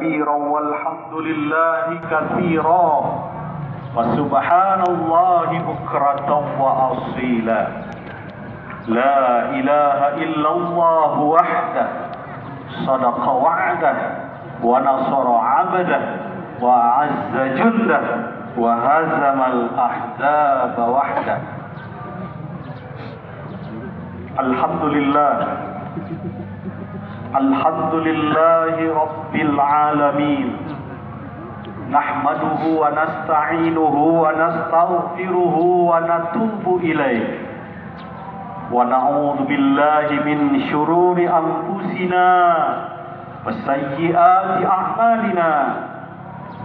كبيرا والحمد لله كثيرا وسبحان الله بكرة وأصيلا لا إله إلا الله وحده صدق وعده ونصر عبده وأعز جنده وهزم الأحزاب وحده. الحمد لله الحمد لله رب العالمين نحمده ونستعينه ونستغفره ونتوب إليه ونعوذ بالله من شرور أنفسنا وسيئات أعمالنا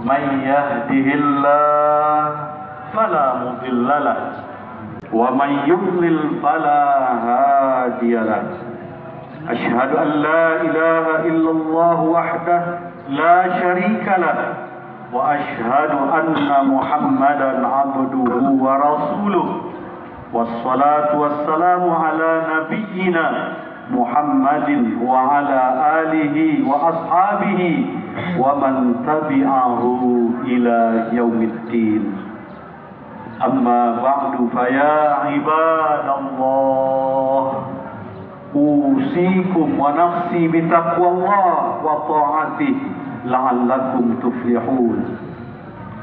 من يهده الله فلا مضل له ومن يضلل فلا هادي له. أشهد أن لا إله إلا الله وحده لا شريك له وأشهد أن محمدا عبده ورسوله والصلاة والسلام على نبينا محمد وعلى آله وأصحابه ومن تبعه إلى يوم الدين. أما بعد فيا عباد الله أوصيكم ونفسي بتقوى الله وطاعته لعلكم تفلحون.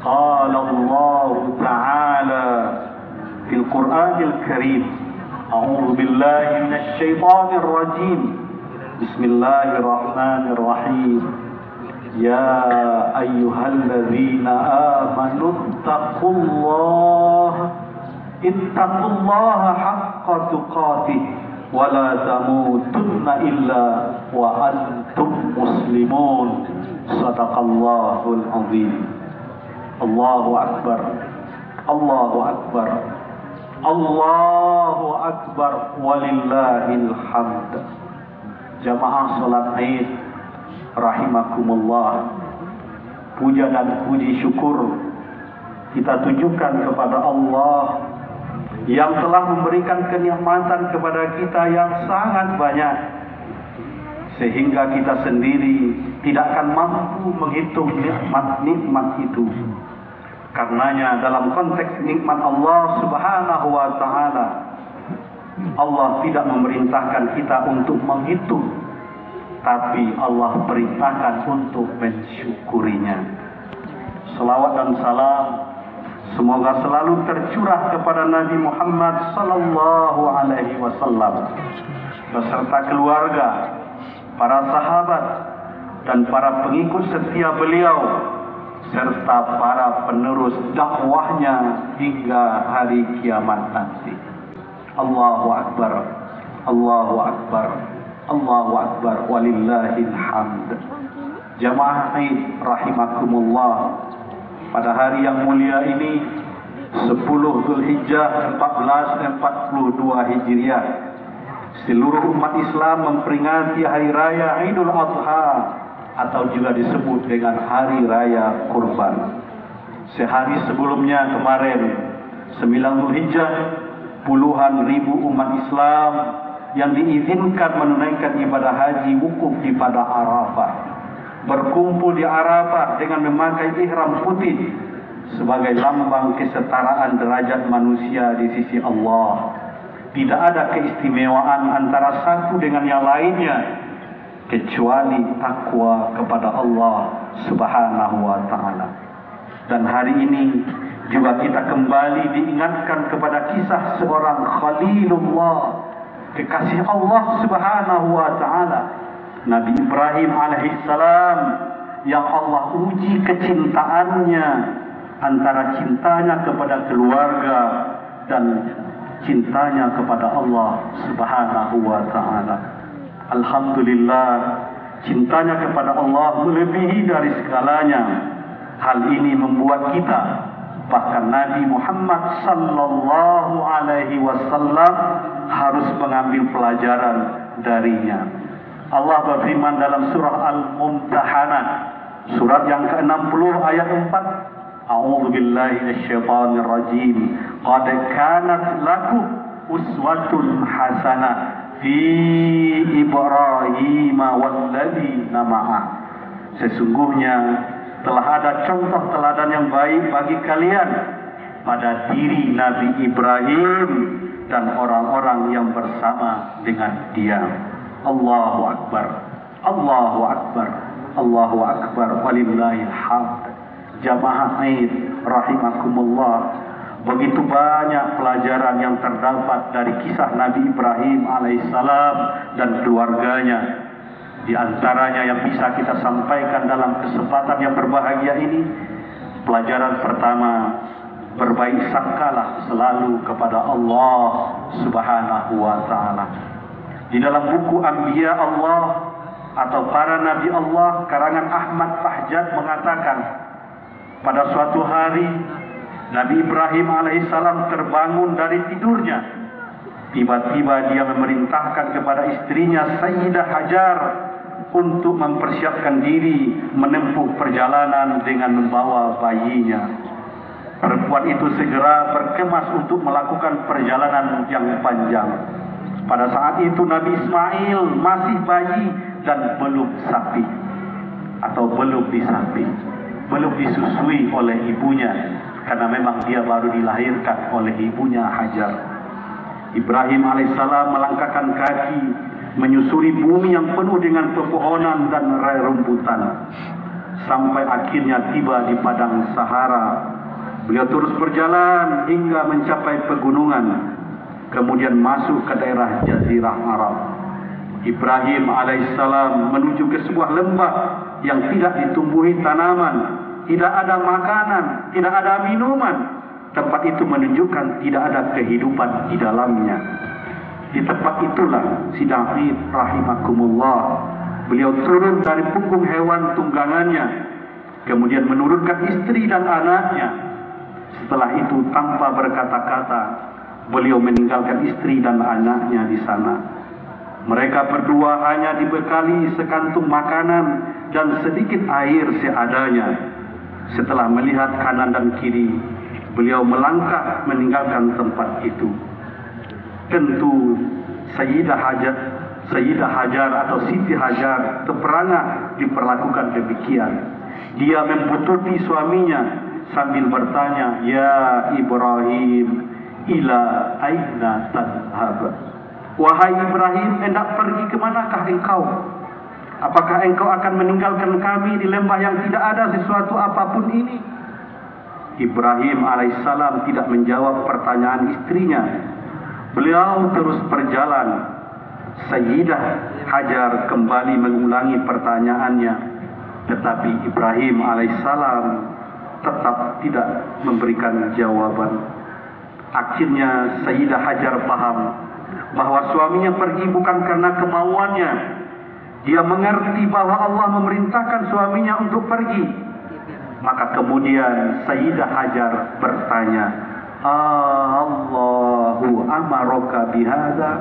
قال الله تعالى في القرآن الكريم أعوذ بالله من الشيطان الرجيم بسم الله الرحمن الرحيم يا أيها الذين آمنوا اتقوا الله حق تقاته ولا تموتن إلا وأنتم مسلمون. صدق الله العظيم. الله أكبر الله أكبر Allahu Akbar walillahil hamd. Jamaah salat Id rahimakumullah. Puja dan puji syukur kita tunjukkan kepada Allah yang telah memberikan kenikmatan kepada kita yang sangat banyak sehingga kita sendiri tidak akan mampu menghitung nikmat-nikmat itu. Karenanya dalam konteks nikmat Allah Subhanahu wa taala, Allah tidak memerintahkan kita untuk menghitung, tapi Allah perintahkan untuk mensyukurinya. Selawat dan salam semoga selalu tercurah kepada Nabi Muhammad sallallahu alaihi wasallam beserta keluarga, para sahabat dan para pengikut setia beliau serta para penerus dakwahnya hingga hari kiamat nanti. Allahu Akbar Allahu Akbar Allahu Akbar walillahil hamd. Jamaah Id rahimakumullah, pada hari yang mulia ini 10 Zulhijjah 1442 Hijriah, seluruh umat Islam memperingati hari raya Idul Adha atau juga disebut dengan Hari Raya Kurban. Sehari sebelumnya kemarin 9 Zulhijjah, puluhan ribu umat Islam yang diizinkan menunaikan ibadah haji wukuf di Padang Arafah berkumpul di Arafah dengan memakai ihram putih sebagai lambang kesetaraan derajat manusia di sisi Allah. Tidak ada keistimewaan antara satu dengan yang lainnya kecuali takwa kepada Allah Subhanahu wa taala. Dan hari ini juga kita kembali diingatkan kepada kisah seorang Khalilullah, kekasih Allah Subhanahu wa taala, Nabi Ibrahim alaihissalam, yang Allah uji kecintaannya antara cintanya kepada keluarga dan cintanya kepada Allah Subhanahu wa taala. Alhamdulillah, cintanya kepada Allah melebihi dari segalanya. Hal ini membuat kita, bahkan Nabi Muhammad sallallahu alaihi wasallam, harus mengambil pelajaran darinya. Allah berfirman dalam surah Al-Mumtahanah, surat yang ke-60 ayat 4, A'udzu billahi minasyaitonir rajim. Qad kanat lakum uswatun hasanah fi Ibrahim walladzina ma'ah Sesungguhnya telah ada contoh teladan yang baik bagi kalian pada diri Nabi Ibrahim dan orang-orang yang bersama dengan dia. Allahu Akbar, Allahu Akbar, Allahu Akbar, walillahil hamd. Jamaah Aid rahimakumullah, begitu banyak pelajaran yang terdapat dari kisah Nabi Ibrahim alaihissalam dan keluarganya. Di antaranya yang bisa kita sampaikan dalam kesempatan yang berbahagia ini, pelajaran pertama, berbaik sangkalah selalu kepada Allah Subhanahu wa Ta'ala. Di dalam buku Anbiya Allah atau para Nabi Allah karangan Ahmad Fahjad mengatakan, pada suatu hari Nabi Ibrahim alaihissalam terbangun dari tidurnya. Tiba-tiba dia memerintahkan kepada istrinya Sayyidah Hajar untuk mempersiapkan diri menempuh perjalanan dengan membawa bayinya. Perempuan itu segera berkemas untuk melakukan perjalanan yang panjang. Pada saat itu Nabi Ismail masih bayi dan belum sapi atau belum disapi, belum disusui oleh ibunya, karena memang dia baru dilahirkan oleh ibunya Hajar. Ibrahim alaihissalam melangkahkan kaki menyusuri bumi yang penuh dengan pepohonan dan rerumputan sampai akhirnya tiba di padang Sahara. Beliau terus berjalan hingga mencapai pegunungan, kemudian masuk ke daerah Jazirah Arab. Ibrahim alaihissalam menuju ke sebuah lembah yang tidak ditumbuhi tanaman, tidak ada makanan, tidak ada minuman. Tempat itu menunjukkan tidak ada kehidupan di dalamnya. Di tempat itulah sidang Id rahimakumullah, beliau turun dari punggung hewan tunggangannya, kemudian menurunkan istri dan anaknya. Setelah itu tanpa berkata-kata beliau meninggalkan istri dan anaknya di sana. Mereka berdua hanya dibekali sekantung makanan dan sedikit air seadanya. Setelah melihat kanan dan kiri, beliau melangkah meninggalkan tempat itu. Tentu Sayyidah Hajar atau Siti Hajar terperangah diperlakukan demikian. Dia membututi suaminya sambil bertanya, "Ya Ibrahim, ila aina tadhhab?" Wahai Ibrahim, hendak pergi kemanakah engkau? Apakah engkau akan meninggalkan kami di lembah yang tidak ada sesuatu apapun ini? Ibrahim alaihissalam tidak menjawab pertanyaan istrinya. Beliau terus berjalan. Sayyidah Hajar kembali mengulangi pertanyaannya, tetapi Ibrahim alaihissalam tetap tidak memberikan jawaban. Akhirnya Sayyidah Hajar paham bahwa suaminya pergi bukan karena kemauannya. Dia mengerti bahwa Allah memerintahkan suaminya untuk pergi. Maka kemudian Sayyidah Hajar bertanya, Allahu amaraka bihadza?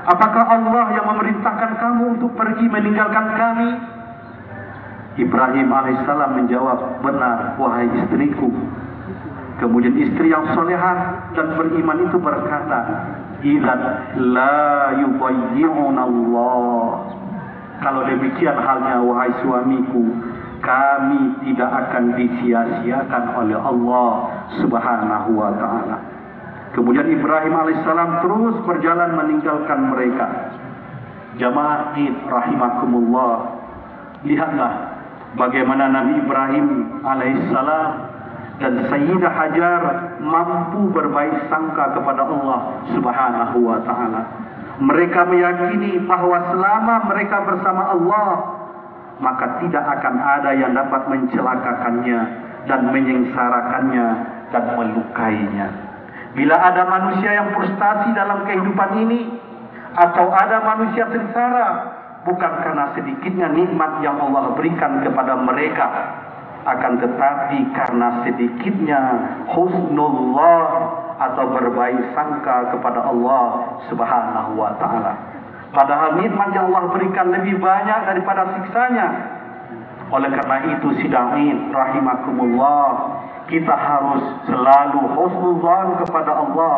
Apakah Allah yang memerintahkan kamu untuk pergi meninggalkan kami? Ibrahim alaihissalam menjawab, benar wahai istriku. Kemudian istri yang solehah dan beriman itu berkata, idzan la yubayyi'una Allah. Kalau demikian halnya wahai suamiku, kami tidak akan disia-siakan oleh Allah Subhanahu wa Ta'ala. Kemudian Ibrahim alaihissalam terus berjalan meninggalkan mereka. Jamaah Id rahimakumullah, lihatlah bagaimana Nabi Ibrahim alaihissalam dan Sayyidah Hajar mampu berbaik sangka kepada Allah Subhanahu wa Ta'ala. Mereka meyakini bahwa selama mereka bersama Allah, maka tidak akan ada yang dapat mencelakakannya dan menyengsarakannya dan melukainya. Bila ada manusia yang frustasi dalam kehidupan ini, atau ada manusia sengsara, bukan karena sedikitnya nikmat yang Allah berikan kepada mereka, akan tetapi karena sedikitnya husnullah atau berbaik sangka kepada Allah Subhanahu wa Ta'ala. Padahal nikmat yang Allah berikan lebih banyak daripada siksanya. Oleh karena itu sidangin rahimakumullah, kita harus selalu husnuzan kepada Allah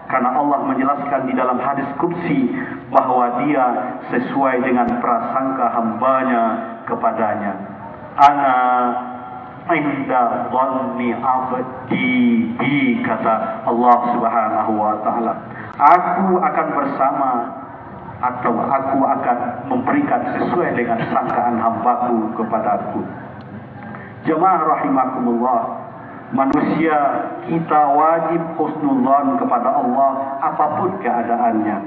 Karena Allah menjelaskan di dalam hadis qudsi bahwa dia sesuai dengan prasangka hambanya kepadanya. Ana inda dhanni abdi bi, kata Allah Subhanahu wa taala. Aku akan bersama atau aku akan memberikan sesuai dengan sangkaan hambaku kepadaku. Jemaah rahimakumullah, manusia kita wajib husnudzon kepada Allah apapun keadaannya.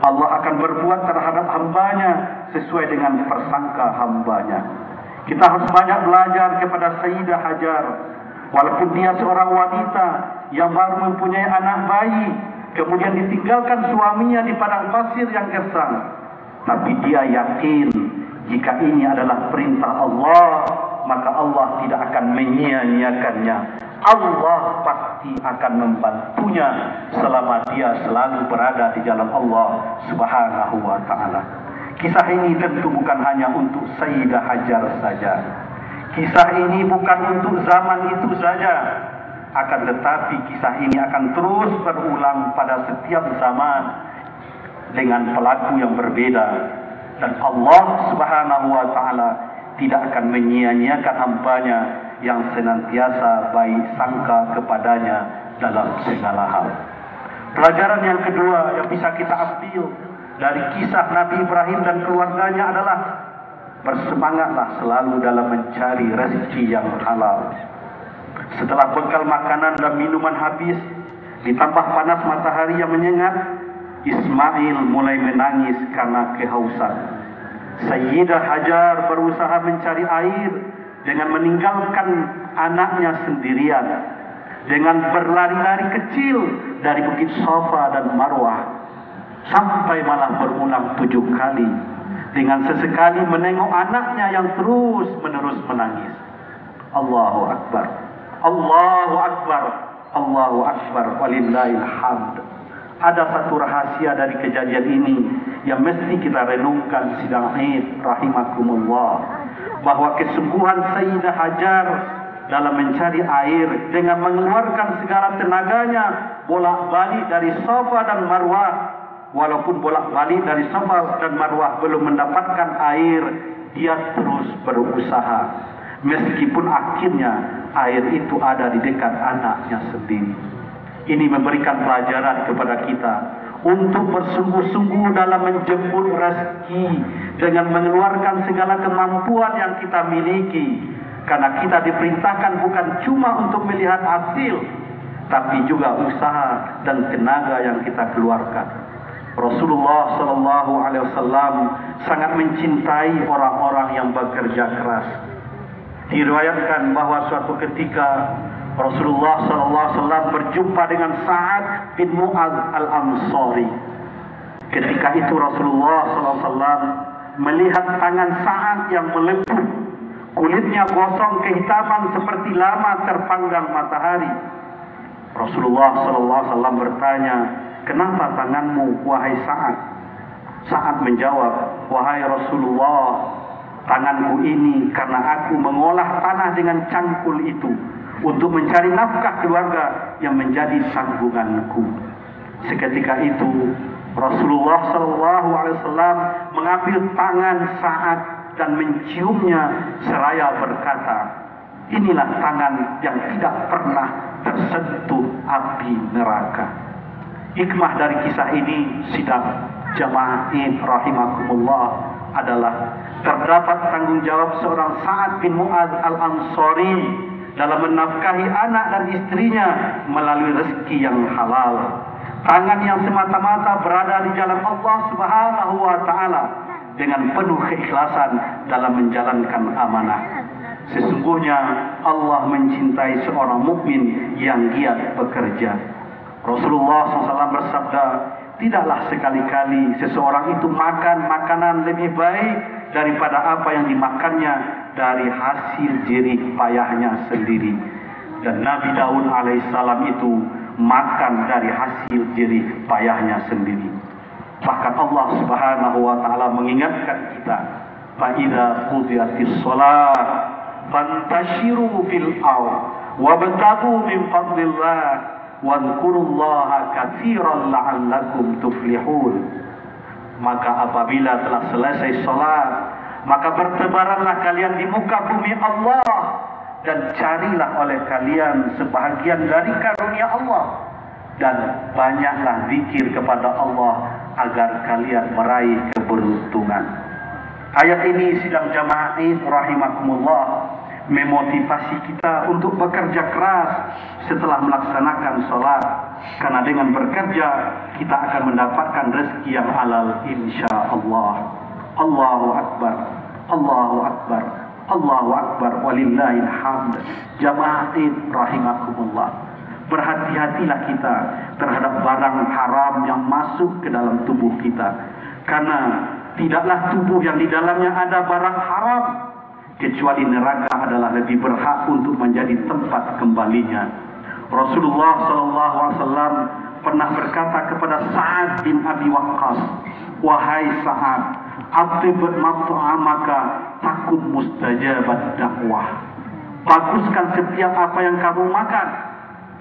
Allah akan berbuat terhadap hambanya sesuai dengan persangka hambanya. Kita harus banyak belajar kepada Sayyidah Hajar. Walaupun dia seorang wanita yang baru mempunyai anak bayi, kemudian ditinggalkan suaminya di padang pasir yang gersang, tapi dia yakin jika ini adalah perintah Allah, maka Allah tidak akan menyia-nyiakannya. Allah pasti akan membantunya selama dia selalu berada di jalan Allah Subhanahu wa taala. Kisah ini tentu bukan hanya untuk Sayyidah Hajar saja. Kisah ini bukan untuk zaman itu saja, akan tetapi kisah ini akan terus berulang pada setiap zaman dengan pelaku yang berbeda, dan Allah Subhanahu wa taala tidak akan menyia-nyiakan hambanya yang senantiasa baik sangka kepadanya dalam segala hal. Pelajaran yang kedua yang bisa kita ambil dari kisah Nabi Ibrahim dan keluarganya adalah bersemangatlah selalu dalam mencari rezeki yang halal. Setelah bekal makanan dan minuman habis, ditambah panas matahari yang menyengat, Ismail mulai menangis karena kehausan. Sayyidah Hajar berusaha mencari air dengan meninggalkan anaknya sendirian, dengan berlari-lari kecil dari Bukit Safa dan Marwah, sampai malah berulang 7 kali, dengan sesekali menengok anaknya yang terus-menerus menangis. Allahu Akbar, Allahu Akbar, Allahu Akbar, walillahil hamd. Ada satu rahasia dari kejadian ini yang mesti kita renungkan sidang Id rahimakumullah, bahwa kesungguhan Sayyidah Hajar dalam mencari air dengan mengeluarkan segala tenaganya bolak-balik dari Safa dan Marwah. Walaupun bolak-balik dari Safa dan Marwah belum mendapatkan air, dia terus berusaha, meskipun akhirnya air itu ada di dekat anaknya sendiri. Ini memberikan pelajaran kepada kita untuk bersungguh-sungguh dalam menjemput rezeki dengan mengeluarkan segala kemampuan yang kita miliki, karena kita diperintahkan bukan cuma untuk melihat hasil, tapi juga usaha dan tenaga yang kita keluarkan. Rasulullah Sallallahu Alaihi Wasallam sangat mencintai orang-orang yang bekerja keras. Diriwayatkan bahwa suatu ketika Rasulullah Sallallahu Alaihi Wasallam berjumpa dengan Sa'ad bin Mu'adz al-Ansari. Ketika itu Rasulullah Sallallahu Alaihi Wasallam melihat tangan Sa'ad yang melepuh, kulitnya gosong kehitaman seperti lama terpanggang matahari. Rasulullah Sallallahu Alaihi Wasallam bertanya, "Kenapa tanganmu, wahai Sa'ad?" Sa'ad menjawab, "Wahai Rasulullah, tanganku ini karena aku mengolah tanah dengan cangkul itu untuk mencari nafkah keluarga yang menjadi tanggunganku." Seketika itu Rasulullah Sallallahu Alaihi Wasallam mengambil tangan Sa'ad dan menciumnya seraya berkata, "Inilah tangan yang tidak pernah tersentuh api neraka." Hikmah dari kisah ini, sidang jamaah rahimakumullah, adalah terdapat tanggung jawab seorang Sa'ad bin Mu'adz al-Ansari dalam menafkahi anak dan istrinya melalui rezeki yang halal. Tangan yang semata-mata berada di jalan Allah Subhanahu wa taala dengan penuh keikhlasan dalam menjalankan amanah. Sesungguhnya Allah mencintai seorang mukmin yang giat bekerja. Rasulullah SAW bersabda, "Tidaklah sekali-kali seseorang itu makan makanan lebih baik daripada apa yang dimakannya dari hasil jerih payahnya sendiri." Dan Nabi Daud alaihissalam itu makan dari hasil jerih payahnya sendiri. Bahkan Allah Subhanahu wa taala mengingatkan kita, "Fa idza qudiyatis shalah fantashiru fil ardh wabtaghu min fadlillah wadhkurullaha katsiran la'allakum tuflihun. Maka apabila telah selesai salat, maka bertebaranlah kalian di muka bumi Allah, dan carilah oleh kalian sebahagian dari karunia Allah, dan banyaklah zikir kepada Allah agar kalian meraih keberuntungan. Ayat ini sidang jamaah rahimakumullah memotivasi kita untuk bekerja keras setelah melaksanakan sholat, karena dengan bekerja kita akan mendapatkan rezeki yang halal insyaallah. Allahu Akbar, Allahu Akbar, Allahu Akbar, walillahil hamd. Jamaah rahimakumullah, berhati-hatilah kita terhadap barang haram yang masuk ke dalam tubuh kita, karena tidaklah tubuh yang di dalamnya ada barang haram kecuali neraka adalah lebih berhak untuk menjadi tempat kembalinya. Rasulullah SAW pernah berkata kepada Sa'ad bin Abi Waqqas, wahai Sa'ad, atib mat'amaka takun mustajabat dakwah. Baguskan setiap apa yang kamu makan,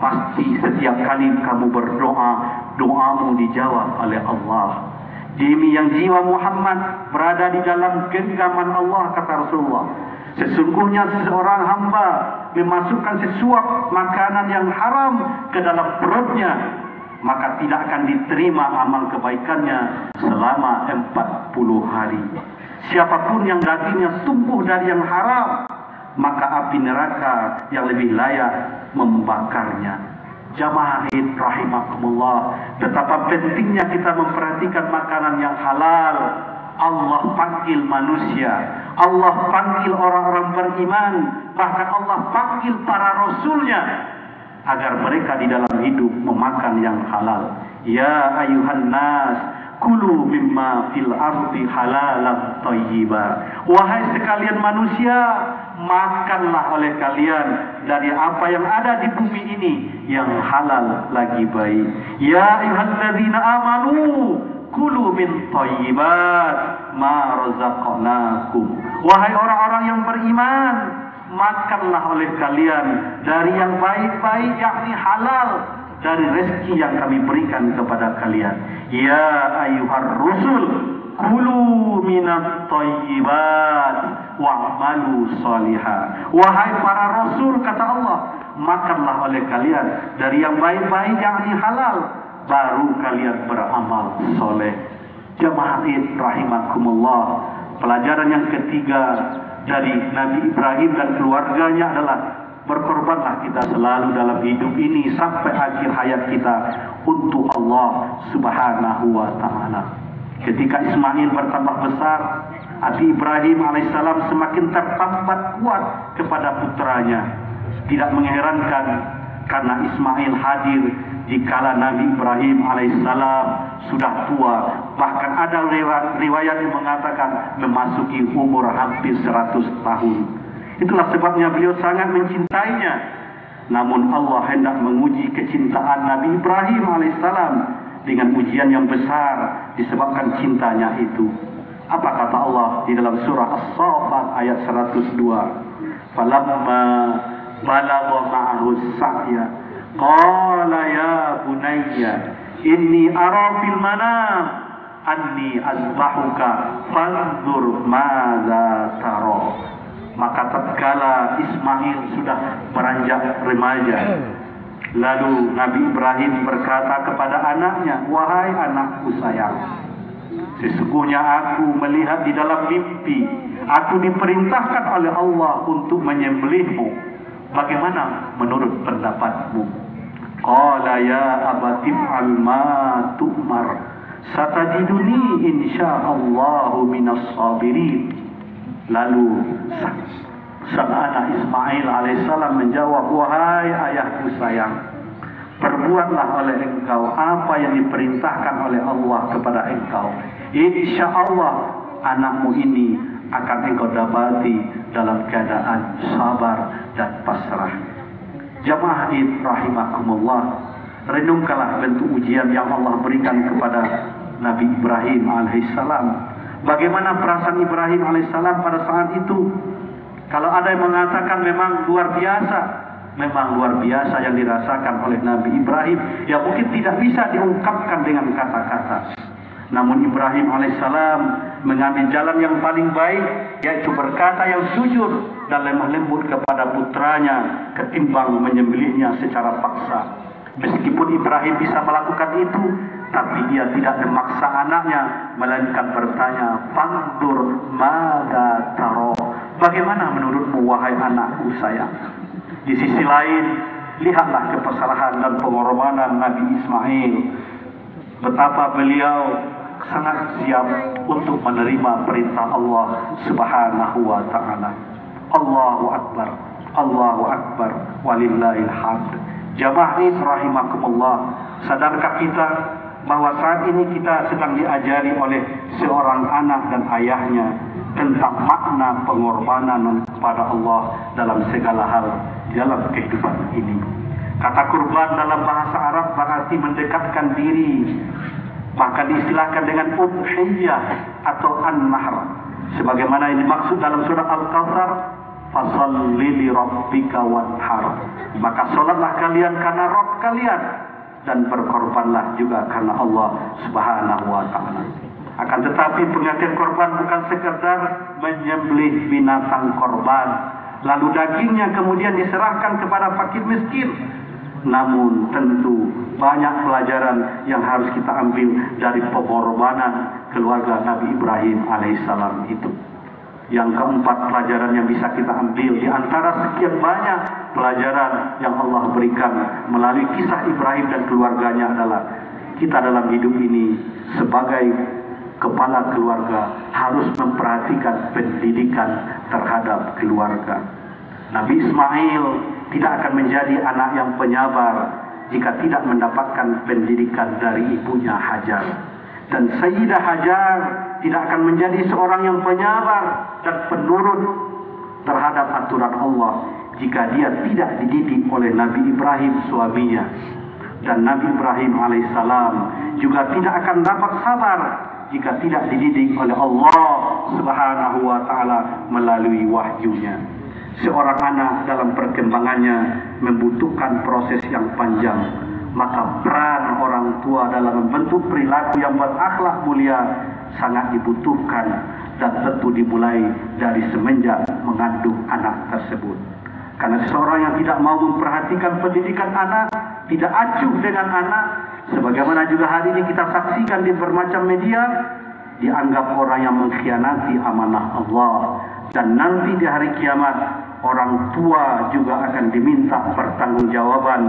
pasti setiap kali kamu berdoa, doamu dijawab oleh Allah. Demi yang jiwa Muhammad berada di dalam genggaman Allah, kata Rasulullah, sesungguhnya seorang hamba memasukkan sesuap makanan yang haram ke dalam perutnya, maka tidak akan diterima amal kebaikannya selama 40 hari. Siapapun yang dagingnya tumbuh dari yang haram, maka api neraka yang lebih layak membakarnya. Jamaah rahimakumullah, betapa pentingnya kita memperhatikan makanan yang halal. Allah panggil manusia, Allah panggil orang-orang beriman, bahkan Allah panggil para rasulnya agar mereka di dalam hidup memakan yang halal. Ya ayuhan nas, kulu mimma fil ardi halalan thayyiba. Wahai sekalian manusia, makanlah oleh kalian dari apa yang ada di bumi ini yang halal lagi baik. Ya ayyuhalladzina amanu kulu min thayyibat ma razaqnakum. Wahai orang-orang yang beriman, makanlah oleh kalian dari yang baik-baik, yakni halal, dari rezeki yang kami berikan kepada kalian. Ya ayyuhar rusul kulu minat thayyibat wa'malu salihah. Wahai para rasul, kata Allah, makanlah oleh kalian dari yang baik-baik, yakni halal, baru kalian beramal soleh. Jamaah rahimakumullah, pelajaran yang ketiga dari Nabi Ibrahim dan keluarganya adalah berkorbanlah kita selalu dalam hidup ini sampai akhir hayat kita untuk Allah Subhanahu wa ta'ala. Ketika Ismail bertambah besar, hati Ibrahim alaihissalam semakin tertambat kuat kepada putranya. Tidak mengherankan karena Ismail hadir di kala Nabi Ibrahim alaihissalam sudah tua. Bahkan ada riwayat yang mengatakan memasuki umur hampir 100 tahun. Itulah sebabnya beliau sangat mencintainya. Namun Allah hendak menguji kecintaan Nabi Ibrahim alaihissalam dengan ujian yang besar disebabkan cintanya itu. Apa kata Allah di dalam surah As-Saffat ayat 102? Falamma balagha ma'ahu sa'ya qala ya bunayya inni ara fil manam anni azbahuka fanzur madza tara. Maka tatkala Ismail sudah beranjak remaja, lalu Nabi Ibrahim berkata kepada anaknya, wahai anakku sayang, sesungguhnya aku melihat di dalam mimpi, aku diperintahkan oleh Allah untuk menyembelihmu. Bagaimana menurut pendapatmu? Qala ya abati fa'al ma tu'mar satajiduni insyaallahu minas sabirin. Lalu sang anak Ismail alaihissalam menjawab, wahai ayahku sayang, perbuatlah oleh engkau apa yang diperintahkan oleh Allah kepada engkau. Insya Allah anakmu ini akan engkau dapati dalam keadaan sabar dan pasrah. Jamaah rahimakumullah, renungkanlah bentuk ujian yang Allah berikan kepada Nabi Ibrahim alaihissalam. Bagaimana perasaan Ibrahim alaihissalam pada saat itu? Kalau ada yang mengatakan memang luar biasa, memang luar biasa yang dirasakan oleh Nabi Ibrahim, yang mungkin tidak bisa diungkapkan dengan kata-kata. Namun Ibrahim alaihissalam mengambil jalan yang paling baik, yaitu berkata yang jujur dan lemah lembut kepada putranya ketimbang menyembelihnya secara paksa. Meskipun Ibrahim bisa melakukan itu, tapi dia tidak memaksa anaknya, melainkan bertanya, "Fandur mada taro?" Bagaimana menurutmu wahai anakku sayang? Di sisi lain, lihatlah kepasrahan dan pengorbanan Nabi Ismail. Betapa beliau sangat siap untuk menerima perintah Allah Subhanahu wa taala. Allahu akbar, Allahu akbar, walillahil hamd. Jamaah rahimakumullah, sadarkah kita bahwa saat ini kita sedang diajari oleh seorang anak dan ayahnya tentang makna pengorbanan kepada Allah dalam segala hal dalam kehidupan ini. Kata kurban dalam bahasa Arab berarti mendekatkan diri, maka diistilahkan dengan udhiyah atau an-nahr, sebagaimana yang dimaksud dalam surah Al-Kautsar, fasalli li rabbika wanhar. Maka salatlah kalian karena Rabb kalian, dan berkorbanlah juga karena Allah Subhanahu wa taala. Akan tetapi pengertian korban bukan sekedar menyembelih binatang korban lalu dagingnya kemudian diserahkan kepada fakir miskin. Namun tentu banyak pelajaran yang harus kita ambil dari pengorbanan keluarga Nabi Ibrahim alaihissalam itu. Yang keempat pelajaran yang bisa kita ambil di antara sekian banyak pelajaran yang Allah berikan melalui kisah Ibrahim dan keluarganya adalah kita dalam hidup ini sebagai kepala keluarga harus memperhatikan pendidikan terhadap keluarga. Nabi Ismail tidak akan menjadi anak yang penyabar jika tidak mendapatkan pendidikan dari ibunya Hajar. Dan Sayyidah Hajar tidak akan menjadi seorang yang penyabar dan penurut terhadap aturan Allah jika dia tidak dididik oleh Nabi Ibrahim suaminya. Dan Nabi Ibrahim alaihissalam juga tidak akan dapat sabar jika tidak dididik oleh Allah Subhanahu wa taala melalui wahyunya. Seorang anak dalam perkembangannya membutuhkan proses yang panjang, maka peran orang tua dalam membentuk perilaku yang berakhlak mulia sangat dibutuhkan dan tentu dimulai dari semenjak mengandung anak tersebut. Karena seseorang yang tidak mau memperhatikan pendidikan anak, tidak acuh dengan anak, sebagaimana juga hari ini kita saksikan di bermacam media, dianggap orang yang mengkhianati amanah Allah. Dan nanti di hari kiamat, orang tua juga akan diminta pertanggungjawaban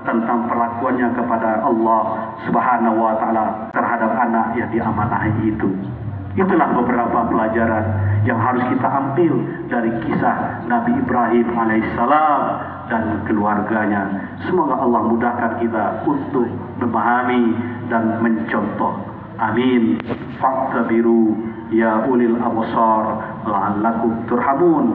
tentang perlakuannya kepada Allah Subhanahu wa taala terhadap anak yang diamanahi itu. Itulah beberapa pelajaran yang harus kita ambil dari kisah Nabi Ibrahim alaihissalam dan keluarganya. Semoga Allah mudahkan kita untuk memahami dan mencontoh. Amin. Fa'tabiru ya ulil absar la'allakum turhamun.